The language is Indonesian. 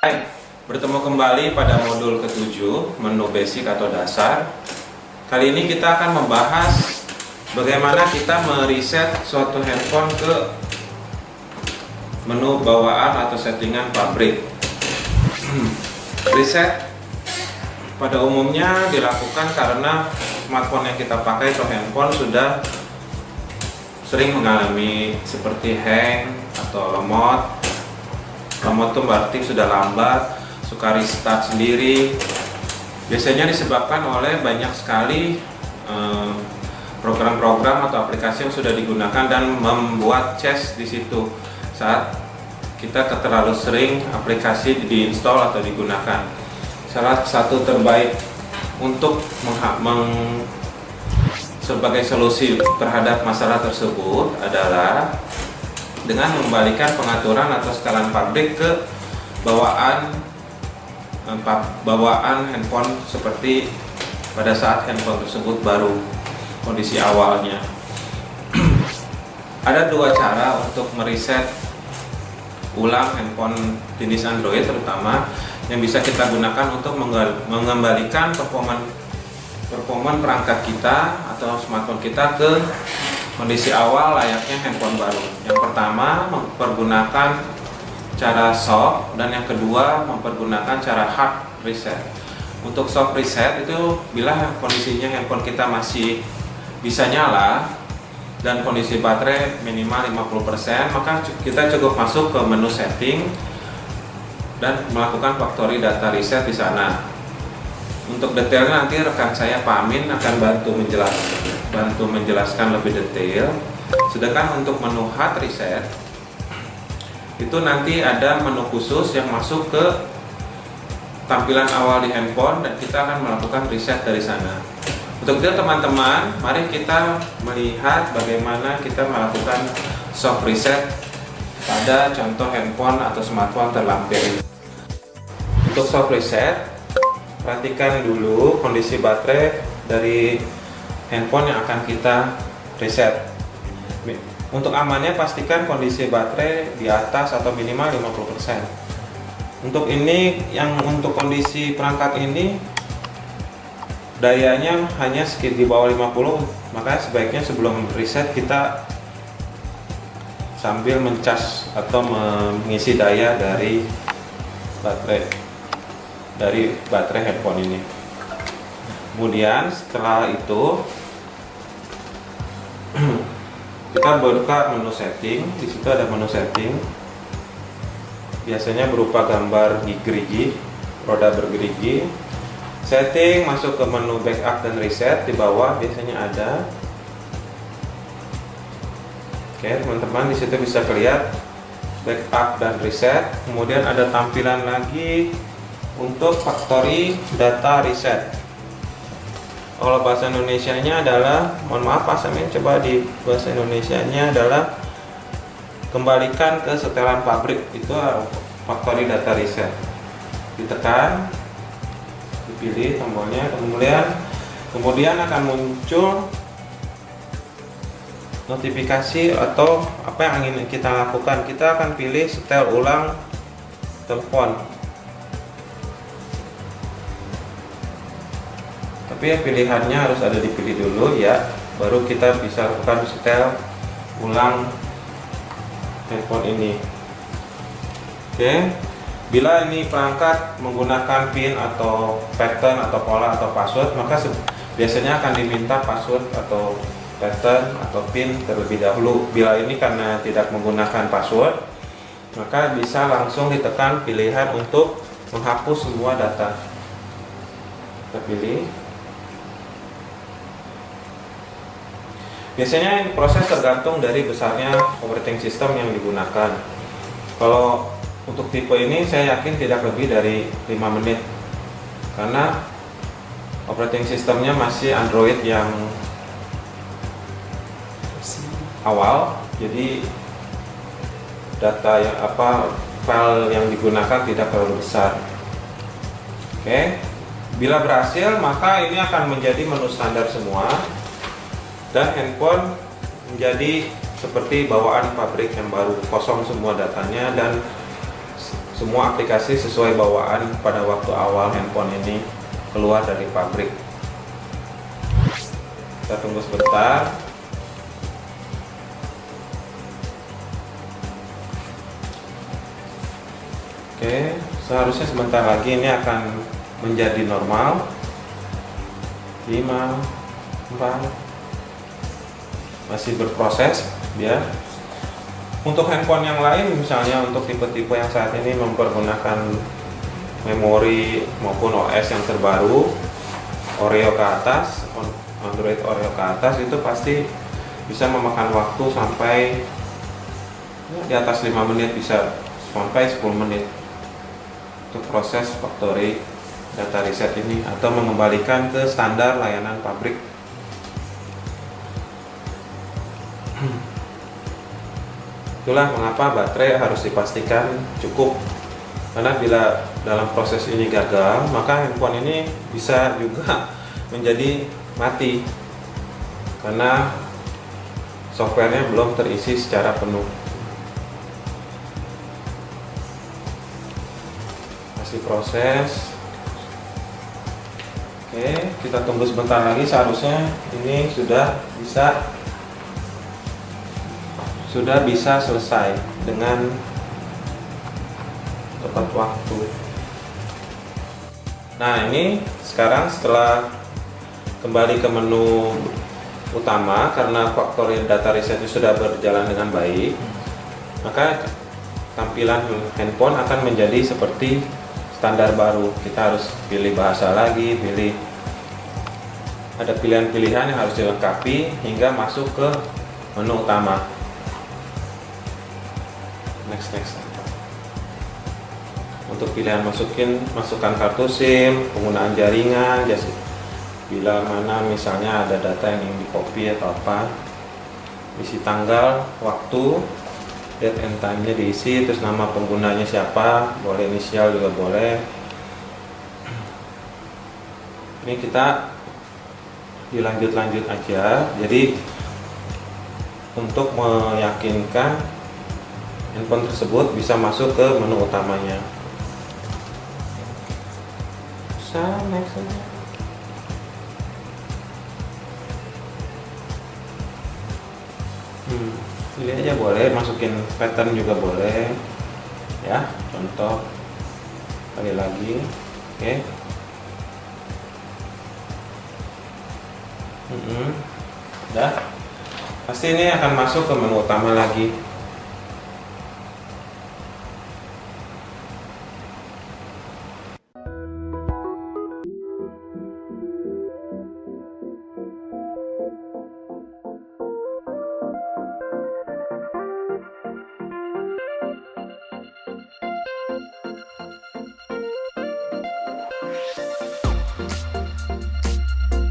Hai, bertemu kembali pada modul ke-7 menu basic atau dasar. Kali ini kita akan membahas bagaimana kita mereset suatu handphone ke menu bawaan atau settingan pabrik. Reset pada umumnya dilakukan karena smartphone yang kita pakai atau handphone sudah sering mengalami seperti hang atau lemot. Lemot itu berarti sudah lambat, suka restart sendiri. Biasanya disebabkan oleh banyak sekali program-program atau aplikasi yang sudah digunakan dan membuat cache di situ saat kita terlalu sering aplikasi diinstal atau digunakan. Salah satu terbaik untuk sebagai solusi terhadap masalah tersebut adalah dengan mengembalikan pengaturan atau setelan pabrik ke bawaan handphone seperti pada saat handphone tersebut baru kondisi awalnya. Ada dua cara untuk mereset ulang handphone jenis Android terutama yang bisa kita gunakan untuk mengembalikan performa perangkat kita atau smartphone kita ke kondisi awal layaknya handphone baru. Yang pertama mempergunakan cara soft dan yang kedua mempergunakan cara hard reset. Untuk soft reset itu bila kondisinya handphone kita masih bisa nyala dan kondisi baterai minimal 50%, maka kita cukup masuk ke menu setting dan melakukan factory data reset di sana. Untuk detailnya nanti rekan saya Pak Amin akan bantu menjelaskan lebih detail. Sedangkan untuk menu hard reset itu nanti ada menu khusus yang masuk ke tampilan awal di handphone dan kita akan melakukan reset dari sana. Untuk itu teman-teman, mari kita melihat bagaimana kita melakukan soft reset pada contoh handphone atau smartphone terlampir. Untuk soft reset, perhatikan dulu kondisi baterai dari handphone yang akan kita reset. Untuk amannya pastikan kondisi baterai di atas atau minimal 50%. Untuk ini, untuk kondisi perangkat ini dayanya hanya sekitar di bawah 50, maka sebaiknya sebelum reset kita sambil mencas atau mengisi daya dari baterai handphone ini. Kemudian setelah itu kita buka menu setting. Di situ ada menu setting. Biasanya berupa gambar gerigi, roda bergerigi. Setting, masuk ke menu backup dan reset di bawah biasanya ada. Oke, teman-teman, di situ bisa kelihatan backup dan reset. Kemudian ada tampilan lagi untuk factory data reset. Kalau bahasa Indonesianya adalah, mohon maaf Pak Samin, coba di bahasa Indonesianya adalah kembalikan ke setelan pabrik. Itu factory data reset. Ditekan, dipilih tombolnya, kemudian akan muncul notifikasi atau apa yang ingin kita lakukan. Kita akan pilih setel ulang telepon. Tapi pilihannya harus ada dipilih dulu ya, baru kita bisa lakukan setel ulang handphone ini. Oke, bila ini perangkat menggunakan pin atau pattern atau pola atau password, maka biasanya akan diminta password atau pattern atau pin terlebih dahulu. Bila ini karena tidak menggunakan password, maka bisa langsung ditekan pilihan untuk menghapus semua data. Kita pilih. Biasanya proses tergantung dari besarnya operating system yang digunakan. Kalau untuk tipe ini saya yakin tidak lebih dari 5 menit karena operating systemnya masih Android yang awal, jadi data yang file yang digunakan tidak terlalu besar. Oke, bila berhasil maka ini akan menjadi menu standar semua dan handphone menjadi seperti bawaan pabrik yang baru, kosong semua datanya dan semua aplikasi sesuai bawaan pada waktu awal handphone ini keluar dari pabrik. Kita tunggu sebentar. Oke, seharusnya sebentar lagi ini akan menjadi normal. 5, 4, masih berproses ya. Untuk handphone yang lain, misalnya untuk tipe-tipe yang saat ini mempergunakan memori maupun OS yang terbaru, Oreo ke atas, Android Oreo ke atas, itu pasti bisa memakan waktu sampai di atas 5 menit, bisa sampai 10 menit untuk proses factory data reset ini atau mengembalikan ke standar layanan pabrik. Itulah mengapa baterai harus dipastikan cukup, karena bila dalam proses ini gagal, maka handphone ini bisa juga menjadi mati karena softwarenya belum terisi secara penuh. Masih proses. Oke, kita tunggu sebentar lagi, seharusnya ini sudah bisa selesai dengan tepat waktu. Nah, ini sekarang setelah kembali ke menu utama karena factory data reset itu sudah berjalan dengan baik, maka tampilan handphone akan menjadi seperti standar baru. Kita harus pilih bahasa lagi, ada pilihan-pilihan yang harus dilengkapi hingga masuk ke menu utama. Next. Untuk pilihan masukkan kartu SIM, penggunaan jaringan, bila mana misalnya ada data yang ingin di copy atau apa, isi tanggal, waktu, date and time-nya diisi, terus nama penggunanya siapa, boleh inisial juga boleh. Ini kita dilanjut aja. Jadi untuk meyakinkan handphone tersebut bisa masuk ke menu utamanya. Next aja. Pilih aja boleh, masukin pattern juga boleh ya, contoh kali lagi. Oke. Udah, pasti ini akan masuk ke menu utama lagi.